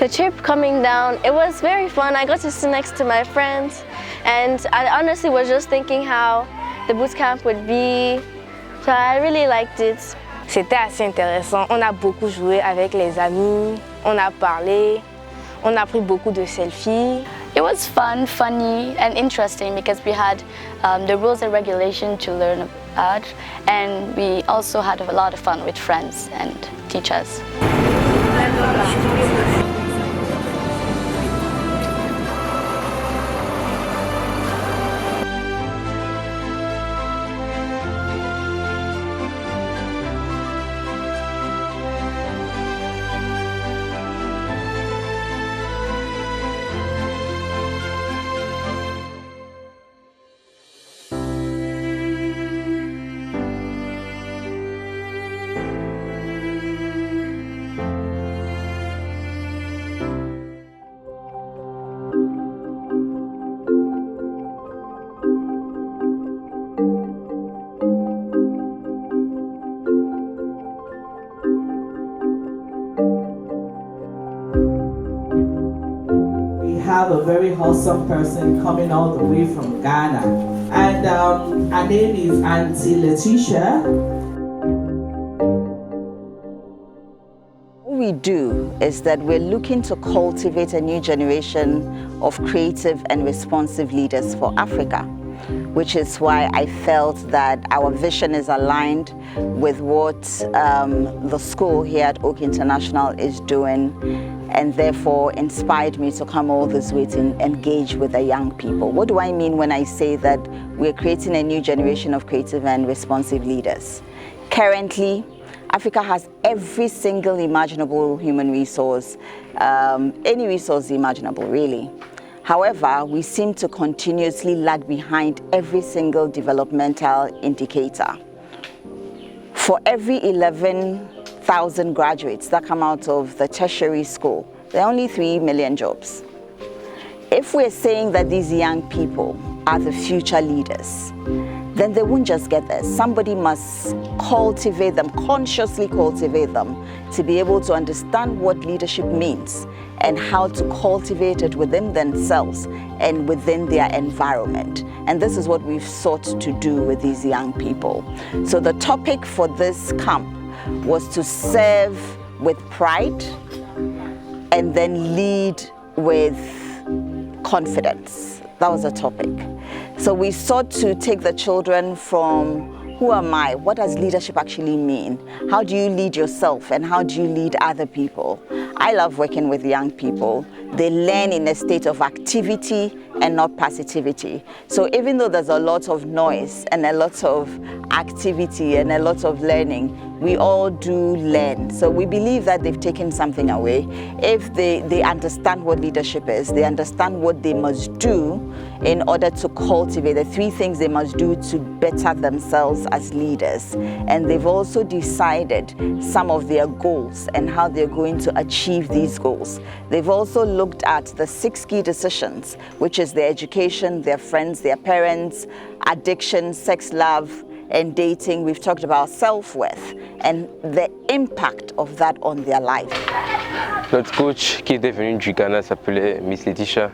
The trip coming down, it was very fun. I got to sit next to my friends, and I honestly was just thinking how the boot camp would be. So I really liked it. C'était assez intéressant. On a beaucoup joué avec les amis, on a parlé, on a pris beaucoup de selfies. It was fun, funny, and interesting because we had the rules and regulations to learn about, and we also had a lot of fun with friends and teachers. Have a very wholesome person coming all the way from Ghana, and her name is Auntie Letitia. What we do is that we're looking to cultivate a new generation of creative and responsive leaders for Africa, which is why I felt that our vision is aligned with what the school here at Oak International is doing, and therefore inspired me to come all this way to engage with the young people. What do I mean when I say that we're creating a new generation of creative and responsive leaders? Currently, Africa has every single imaginable human resource, any resource imaginable, really. However, we seem to continuously lag behind every single developmental indicator. For every 11,000 graduates that come out of the tertiary school, there are only 3 million jobs. If we're saying that these young people are the future leaders, then they won't just get there. Somebody must cultivate them, consciously cultivate them, to be able to understand what leadership means and how to cultivate it within themselves and within their environment. And this is what we've sought to do with these young people. So the topic for this camp was to serve with pride and then lead with confidence. That was the topic. So we sought to take the children from who am I? What does leadership actually mean? How do you lead yourself and how do you lead other people? I love working with young people. They learn in a state of activity and not passivity. So even though there's a lot of noise and a lot of activity and a lot of learning, we all do learn. So we believe that they've taken something away. If they understand what leadership is, they understand what they must do in order to cultivate the 3 things they must do to better themselves as leaders. And they've also decided some of their goals and how they're going to achieve these goals. They've also looked at the 6 key decisions, which is their education, their friends, their parents, addiction, sex, love, and dating. We've talked about self-worth and the impact of that on their life. Notre coach qui était venue du Ghana s'appelait Miss Letitia.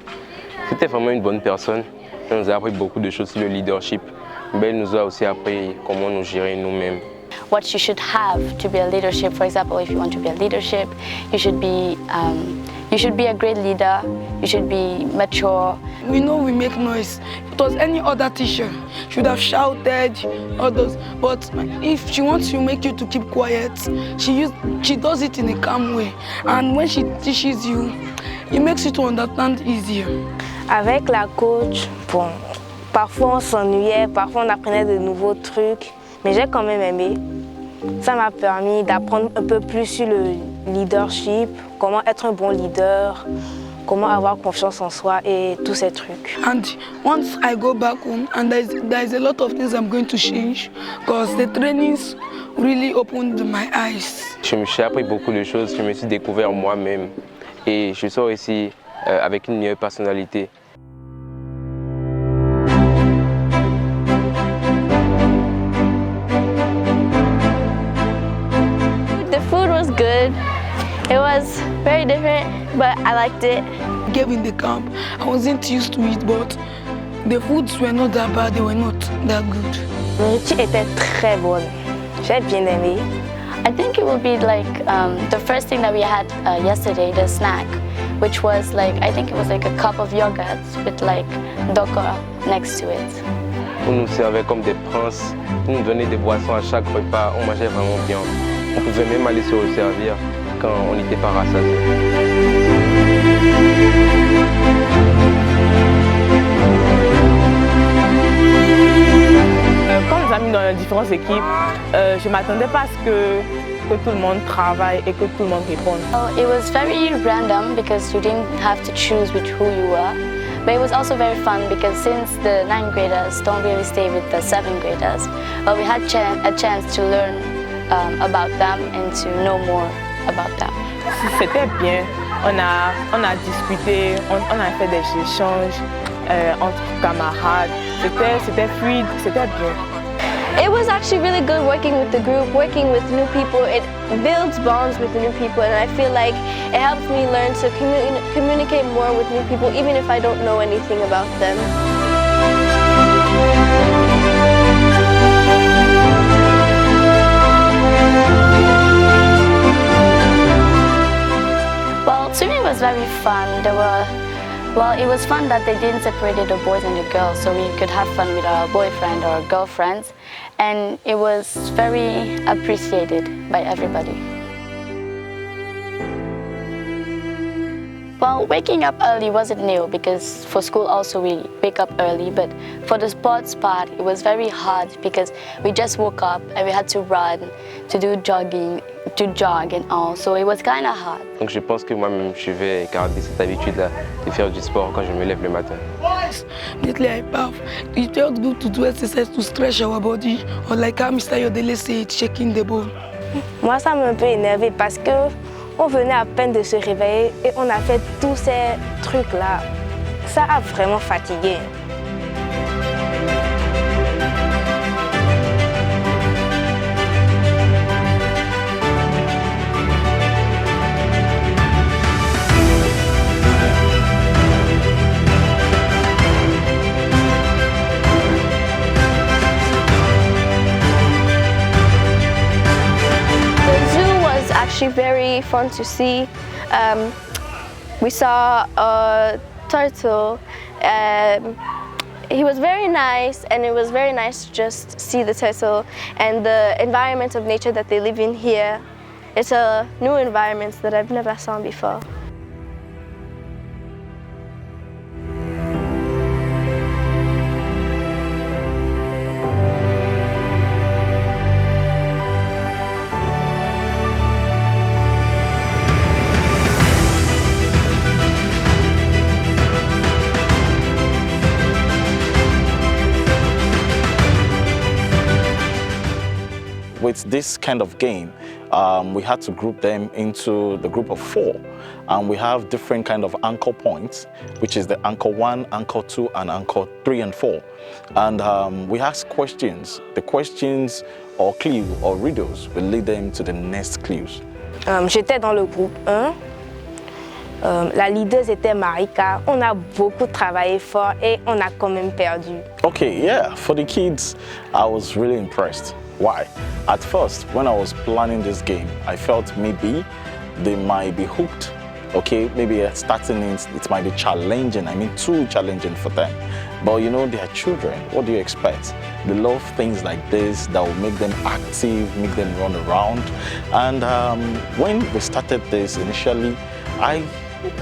C'était vraiment une bonne personne. Elle nous a appris beaucoup de choses sur le leadership. Mais elle nous a aussi appris comment nous gérer nous-mêmes. What you should have to be a leadership, for example, if you want to be a leadership, you should be a great leader, you should be mature. We know we make noise. If it was any other teacher, she would have shouted, others. But if she wants to make you to keep quiet, she does it in a calm way. And when she teaches you, it makes you to understand easier. Avec la coach, bon, parfois on s'ennuyait, parfois on apprenait de nouveaux trucs, mais j'ai quand même aimé. Ça m'a permis d'apprendre un peu plus sur le leadership, comment être un bon leader, comment avoir confiance en soi et tous ces trucs. And once I go back home, and there's a lot of things I'm going to change, because the trainings really opened my eyes. Je me suis appris beaucoup de choses, je me suis découvert moi-même et je sors ici avec une meilleure personnalité. The food was good. It was very different, but liked it. Gave in the camp. I wasn't used to it, but the foods were not that bad, they were not that good. La nourriture était très bonne. J'ai bien aimé. I think it will be like the first thing that we had yesterday, the snack, which was like, I think it was like a cup of yogurt with like doko next to it. On nous servait comme des princes, on nous donnait des boissons à chaque repas, on mangeait vraiment bien. On pouvait même aller se resservir quand on n'était pas rassasié. Quand nous avons mis dans les différentes équipes, je ne m'attendais pas à ce que tout le monde travaille et que tout le monde réponde. It was very random because you didn't have to choose with who you were. But it was also very fun because since the 9th graders don't really stay with the 7th graders, we had a chance to learn about them and to know more about them. C'était bien, on a discuté, on a fait des échanges entre camarades, c'était fluide, c'était bien. It was actually really good working with the group, working with new people. It builds bonds with the new people, and I feel like it helps me learn to communicate more with new people, even if I don't know anything about them. Well, swimming was very fun. It was fun that they didn't separate the boys and the girls, so we could have fun with our boyfriend or our girlfriends, and it was very appreciated by everybody. Well, waking up early wasn't new because for school also we wake up early, but for the sports part it was very hard because we just woke up and we had to run, to do jogging, to jog and all, so it was kind of hard. Donc je pense que moi-même je vais garder cette habitude-là de faire du sport quand je me lève le matin. Immediately I bath. It felt good to do exercise to stretch our body, or like how Mr. Yodele said, shaking the ball. Moi, ça m'a un peu énervé parce que on venait à peine de se réveiller et on a fait tous ces trucs-là. Ça a vraiment fatigué. Actually very fun to see. We saw a turtle. He was very nice, and it was very nice to just see the turtle and the environment of nature that they live in here. It's a new environment that I've never seen before. With this kind of game, we had to group them into the group of 4. And we have different kind of anchor points, which is the anchor 1, anchor 2, and anchor 3 and 4. And we ask questions. The questions or clue or riddles will lead them to the next clues. J'étais dans le groupe 1. La leader était Marika. On a beaucoup travaillé fort et on a quand même perdu. Okay, yeah, for the kids, I was really impressed. Why? At first, when I was planning this game, I felt maybe they might be hooked. Okay, maybe starting it might be challenging, too challenging for them. But you know, they are children. What do you expect? They love things like this that will make them active, make them run around. And when we started this initially, I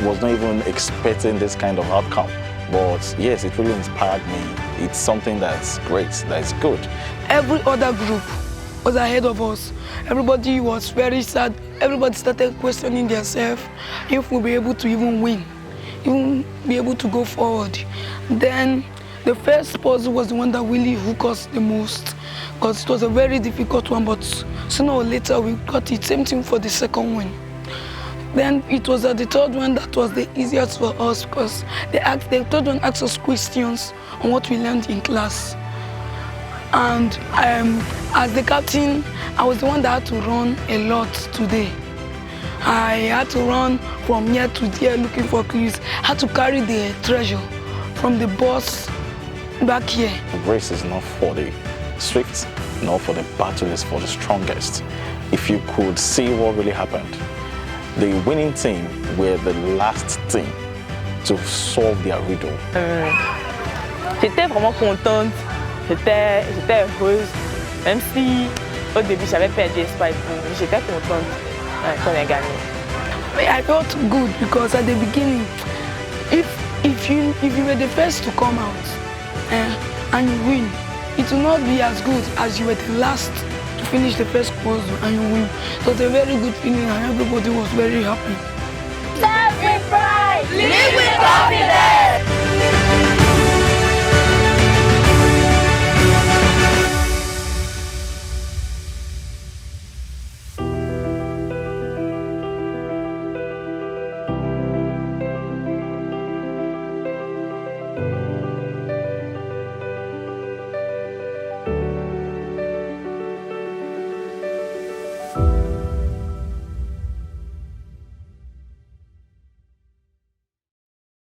was not even expecting this kind of outcome. But yes, it really inspired me. It's something that's great, that's good. Every other group was ahead of us. Everybody was very sad. Everybody started questioning themselves if we'll be able to even win, even be able to go forward. Then the first puzzle was the one that really hooked us the most because it was a very difficult one, but sooner or later we got it. Same thing for the second one. Then it was at the third one that was the easiest for us because the third one asked us questions on what we learned in class. And as the captain, I was the one that had to run a lot today. I had to run from here to there looking for clues. I had to carry the treasure from the bus back here. The race is not for the swift, nor for the battle is for the strongest. If you could see what really happened, the winning team were the last team to solve their riddle. J'étais vraiment contente, j'étais heureuse, même si au début j'avais perdu espoir, mais j'étais contente qu'on ait gagné. I felt good because at the beginning, if you were the first to come out and you win, it will not be as good as you were the last to finish the first puzzle and you win. So it was a very good feeling and everybody was very happy.